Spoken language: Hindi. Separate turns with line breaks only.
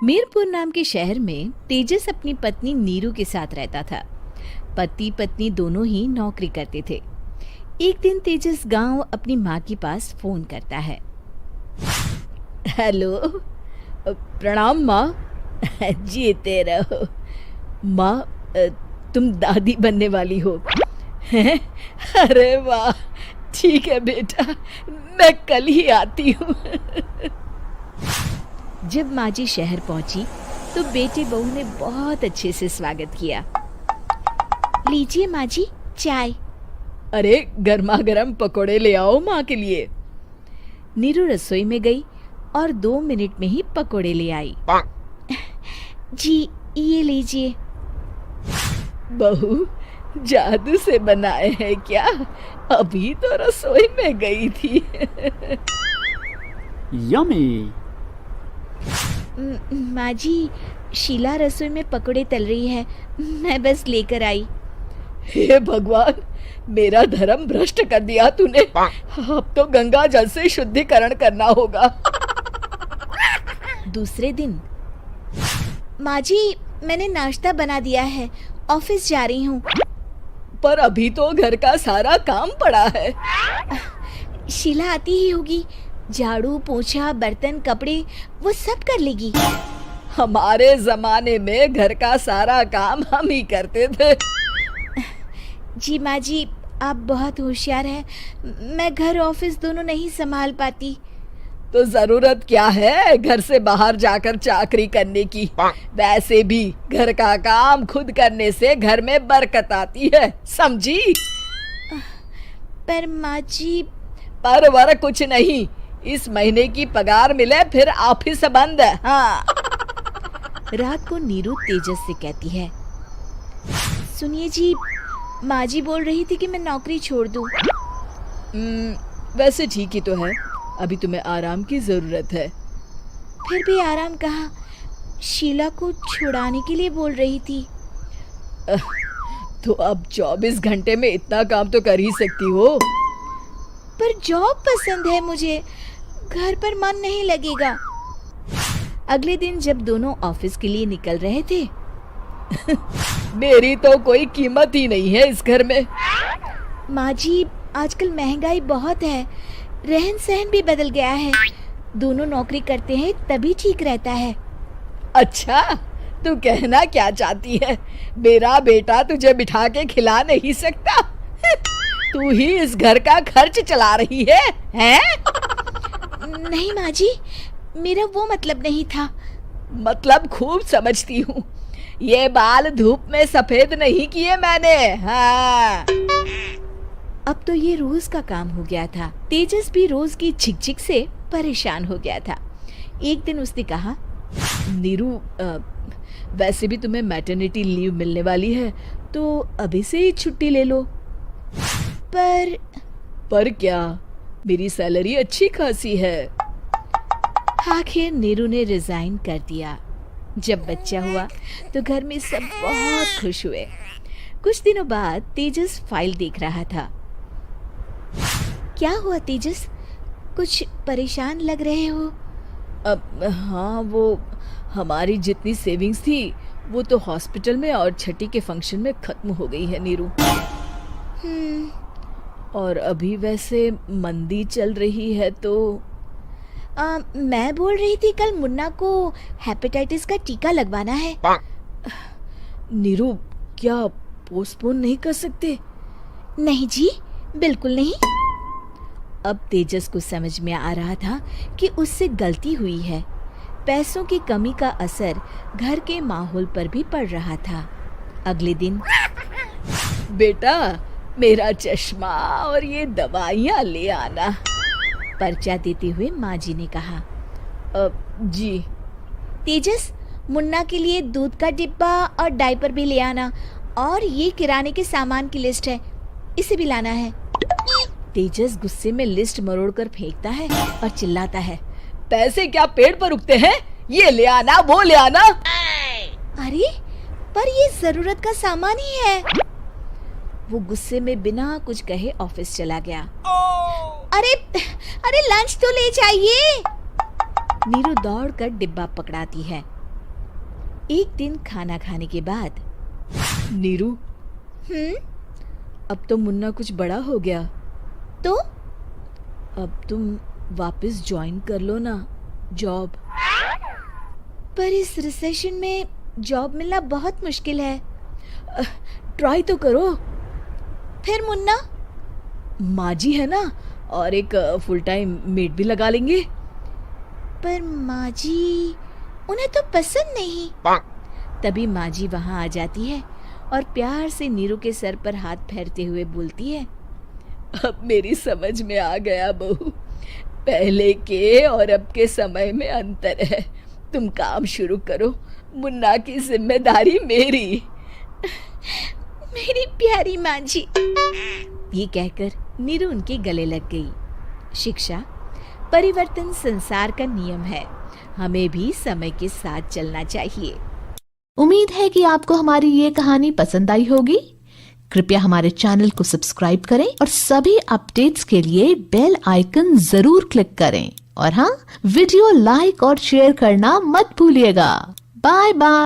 मीरपुर नाम के शहर में तेजस अपनी पत्नी नीरू के साथ रहता था। पति पत्नी दोनों ही नौकरी करते थे। एक दिन तेजस गांव अपनी माँ के पास फोन करता है। हेलो, प्रणाम माँ। जीते रहो माँ, तुम दादी बनने वाली हो। अरे वाह, ठीक है बेटा, मैं कल ही आती हूँ। जब माँ जी शहर पहुंची तो बेटे बहू ने बहुत अच्छे से स्वागत किया। लीजिए माँ जी, चाय। अरे गर्मा गर्म पकोड़े ले आओ माँ के लिए। नीरू रसोई में गई और 2 मिनट में ही पकोड़े ले आई। जी ये लीजिए। बहू जादू से बनाए हैं क्या? अभी तो रसोई में गई थी।
यम्मी।
माँ जी, शीला रसोई में पकोड़े तल रही है, मैं बस लेकर आई। हे भगवान, मेरा धर्म भ्रष्ट कर दिया तूने। अब तो गंगा जल से शुद्धिकरण करना होगा। दूसरे दिन, माँ जी मैंने नाश्ता बना दिया है, ऑफिस जा रही हूँ। पर अभी तो घर का सारा काम पड़ा है। शीला आती ही होगी, झाड़ू पोछा बर्तन कपड़े वो सब कर लेगी। हमारे जमाने में घर का सारा काम हम ही करते थे। जी माँ जी, आप बहुत होशियार हैं, मैं घर ऑफिस दोनों नहीं संभाल पाती। तो जरूरत क्या है घर से बाहर जाकर चाकरी करने की? वैसे भी घर का काम खुद करने से घर में बरकत आती है, समझी? पर माँ जी। पर वर कुछ नहीं, इस महीने की पगार मिले फिर ऑफिस बंद है। हाँ। रात को नीरू तेजस से कहती है, सुनिए जी, माँ जी बोल रही थी कि मैं नौकरी छोड़ दूं। वैसे ठीक ही तो है, अभी तुम्हें आराम की जरूरत है। फिर भी आराम कहाँ, शीला को छुड़ाने के लिए बोल रही थी। तो अब 24 घंटे में इतना काम तो कर ही सकती हो। पर जॉब पसंद है मुझे, घर पर मन नहीं लगेगा। अगले दिन जब दोनों ऑफिस के लिए निकल रहे थे, मेरी तो कोई कीमत ही नहीं है इस घर में। माँ जी, आजकल महंगाई बहुत है, रहन सहन भी बदल गया है, दोनों नौकरी करते हैं तभी ठीक रहता है। अच्छा, तू कहना क्या चाहती है? मेरा बेटा तुझे बिठा के खिला नहीं सकता? तू ही इस घर का खर्च चला रही है, हैं? नहीं माँ जी, मेरा वो मतलब नहीं था। मतलब खूब समझती हूँ, ये बाल धूप में सफेद नहीं किए मैंने। हाँ। अब तो ये रोज का काम हो गया था। तेजस भी रोज की झिकझिक से परेशान हो गया था। एक दिन उसने कहा, नीरू, वैसे भी तुम्हें मैटरनिटी लीव मिलने वाली है, तो अभी से ही छुट्टी ले लो। पर क्या, मेरी सैलरी अच्छी खासी है। आखिर नीरू ने रिजाइन कर दिया। जब बच्चा हुआ तो घर में सब बहुत खुश हुए। कुछ दिनों बाद तेजस फाइल देख रहा था। क्या हुआ तेजस, कुछ परेशान लग रहे हो? हाँ, वो हमारी जितनी सेविंग्स थी वो तो हॉस्पिटल में और छठी के फंक्शन में खत्म हो गई है नीरू। और अभी वैसे मंदी चल रही है तो मैं बोल रही थी कल मुन्ना को हेपेटाइटिस का टीका लगवाना है। नीरू, क्या पोस्टपोन नहीं कर सकते? नहीं जी, बिल्कुल नहीं। अब तेजस को समझ में आ रहा था कि उससे गलती हुई है। पैसों की कमी का असर घर के माहौल पर भी पड़ रहा था। अगले दिन, बेटा मेरा चश्मा और ये दवाइयाँ ले आना, पर्चा देते हुए माँ जी ने कहा। जी। तेजस, मुन्ना के लिए दूध का डिब्बा और डायपर भी ले आना, और ये किराने के सामान की लिस्ट है, इसे भी लाना है। तेजस गुस्से में लिस्ट मरोड़कर फेंकता है और चिल्लाता है, पैसे क्या पेड़ पर उगते हैं? ये ले आना, वो ले आना। अरे पर ये जरूरत का सामान ही है। वो गुस्से में बिना कुछ कहे ऑफिस चला गया। अरे लंच तो ले जाइए। नीरू दौड़कर डिब्बा पकड़ाती है। एक दिन खाना खाने के बाद, नीरू, अब तो मुन्ना कुछ बड़ा हो गया, तो अब तुम वापस ज्वाइन कर लो ना जॉब। पर इस रिसेशन में जॉब मिलना बहुत मुश्किल है। ट्राई तो करो। फिर मुन्ना, माँ जी है ना, और एक फुल टाइम मेड भी लगा लेंगे। पर माँ जी, उन्हें तो पसंद नहीं। तभी माँ जी वहाँ आ जाती है और प्यार से नीरू के सर पर हाथ फेरते हुए बोलती है, अब मेरी समझ में आ गया बहू, पहले के और अब के समय में अंतर है। तुम काम शुरू करो, मुन्ना की जिम्मेदारी मेरी। मेरी प्यारी माँ जी, ये कहकर नीरू उनके गले लग गई। शिक्षा, परिवर्तन संसार का नियम है, हमें भी समय के साथ चलना चाहिए।
उम्मीद है कि आपको हमारी ये कहानी पसंद आई होगी। कृपया हमारे चैनल को सब्सक्राइब करें और सभी अपडेट्स के लिए बेल आइकन जरूर क्लिक करें। और हाँ, वीडियो लाइक और शेयर करना मत भूलिएगा। Bye bye.